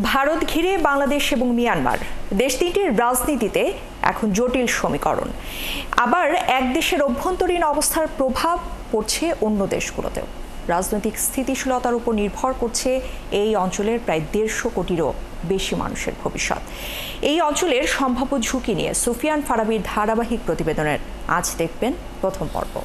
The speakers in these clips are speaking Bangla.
ভারত ঘিরে বাংলাদেশ এবং মিয়ানমার দেশ তিনটির রাজনীতিতে এখন জটিল সমীকরণ। আবার এক দেশের অভ্যন্তরীণ অবস্থার প্রভাব পড়ছে অন্য দেশগুলোতেও। রাজনৈতিক স্থিতিশীলতার উপর নির্ভর করছে এই অঞ্চলের প্রায় 150 কোটিরও বেশি মানুষের ভবিষ্যৎ। এই অঞ্চলের সম্ভাব্য ঝুঁকি নিয়ে সুফিয়ান ফারাবীর ধারাবাহিক প্রতিবেদনের আজ দেখবেন প্রথম পর্ব।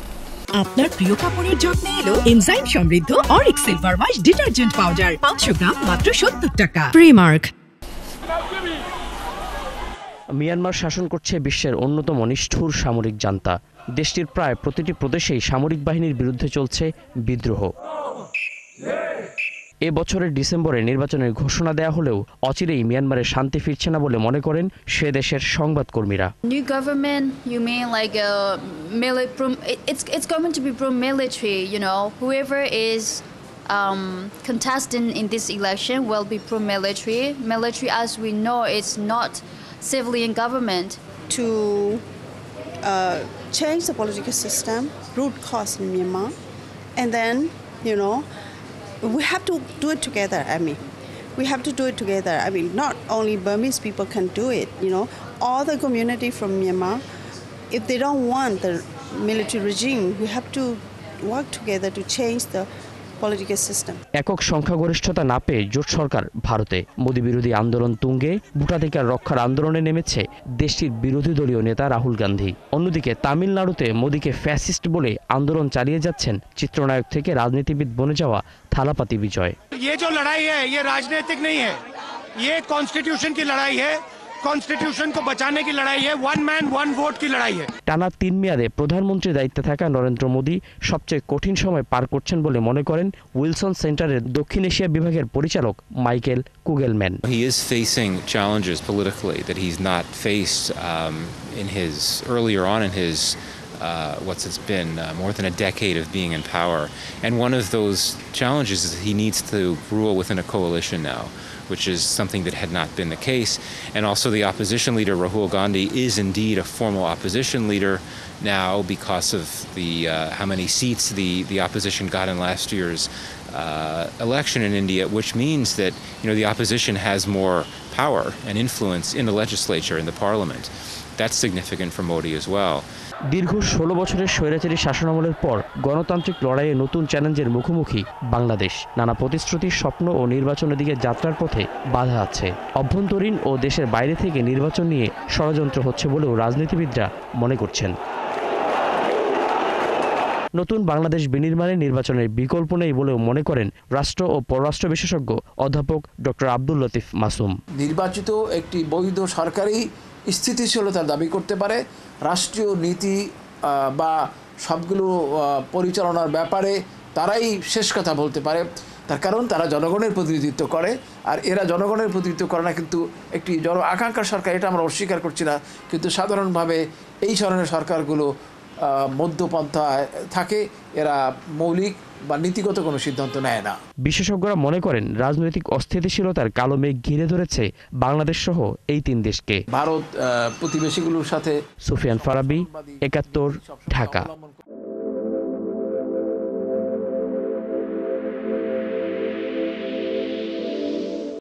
আপনার প্রিয় কাপড়ের যত্নে এলো এনজাইম সমৃদ্ধ Arik silver wash detergent powder 500 গ্রাম মাত্র 70 টাকা। প্রিমার্ক। মিয়ানমার শাসন করছে বিশ্বের অন্যতম নিষ্ঠুর সামরিক জান্তা। দেশটির প্রায় প্রতিটি প্রদেশেই সামরিক বাহিনীর বিরুদ্ধে চলছে বিদ্রোহ। এ বছরের ডিসেম্বরে নির্বাচনের ঘোষণা দেয়া হলেও অচিরেই মিয়ানমারে শান্তি ফিরছে না বলে মনে করেন সে দেশের সংবাদকর্মীরা। New government, you mean like it's going to be pro-military, you know. Whoever is contesting in this election will be pro-military. Military, as we know, is not civilian government. To change the political system, root cause in Myanmar, and then, you know, we have to do it together. We have to do it together. Not only Burmese people can do it, you know, all the community from Myanmar, if they don't want the military regime, we have to work together to change the political system. একক সংখ্যাগরিষ্ঠতা না পেয়ে জোট সরকার ভারতে মোদি বিরোধী আন্দোলন তুঙ্গে ভোটাধিকার রক্ষার আন্দোলনে নেমেছে দেশটির বিরোধী দলীয় নেতা রাহুল গান্ধী। অন্যদিকে তামিলনাড়ুতে মোদিকে ফ্যাসিস্ট বলে আন্দোলন চালিয়ে যাচ্ছেন চিত্রনায়ক থেকে রাজনীতিবিদ বনে যাওয়া থালাপাতি বিজয়। ये जो लड़ाई है ये राजनीतिक नहीं है, ये कॉन्स्टिट्यूशन की लड़ाई है। कॉन्स्टिट्यूशन को बचाने की लड़ाई है, वन मैन वन वोट की लड़ाई है। টানা 3 মেয়াদে প্রধানমন্ত্রীর দায়িত্বে থাকা নরেন্দ্র মোদি সবচেয়ে কঠিন সময় পার করছেন বলে মনে করেন উইলসন সেন্টারের দক্ষিণ এশিয়া বিভাগের পরিচালক Michael Kugelman. He is facing challenges politically that he's not faced in his earlier on in his what's it's been more than a decade of being in power, and one of those challenges is he needs to rule within a coalition now, which is something that had not been the case. And also the opposition leader, Rahul Gandhi, is indeed a formal opposition leader now because of the how many seats the opposition got in last year's election in India, which means that, you know, the opposition has more power and influence in the legislature, in the parliament. That's significant for Modi as well. দীর্ঘ 16 বছরের স্বৈরাচারী শাসনামলের পর গণতান্ত্রিক লড়াইয়ে নতুন চ্যালেঞ্জের মুখোমুখি বাংলাদেশ। নানা প্রতিশ্রুতির স্বপ্ন ও নির্বাচনের দিকে যাত্রার পথে বাধা আছে। অভ্যন্তরীণ ও দেশের বাইরে থেকে নির্বাচন নিয়ে ষড়যন্ত্র হচ্ছে বলেও রাজনীতিবিদরা মনে করছেন। নতুন বাংলাদেশ বিনির্মাণে নির্বাচনের বিকল্প নেই বলেও মনে করেন রাষ্ট্র ও পররাষ্ট্র বিশেষজ্ঞ অধ্যাপক ডক্টর আব্দুল লতিফ মাসুম। নির্বাচিত একটি বৈধ সরকারই স্থিতিশীলতার দাবি করতে পারে। রাষ্ট্রীয় নীতি বা সবগুলো পরিচালনার ব্যাপারে তারাই শেষ কথা বলতে পারে। তার কারণ তারা জনগণের প্রতিনিধিত্ব করে, আর এরা জনগণের প্রতিনিধিত্ব করে না কিন্তু একটি জন আকাঙ্ক্ষার সরকার, এটা আমরা অস্বীকার করছি না, কিন্তু সাধারণভাবে এই ধরনের সরকারগুলো মধ্যপন্থায় থাকে, এরা মৌলিক বা নীতিগত কোনো সিদ্ধান্ত নেয় না। বিশেষজ্ঞরা মনে করেন রাজনৈতিক অস্থিতিশীলতার কালো মেঘ ঘিরে ধরেছে বাংলাদেশ সহ এই 3 দেশকে। ভারত প্রতিবেশীগুলোর সাথে। সুফিয়ান ফারাবী, 71, ঢাকা।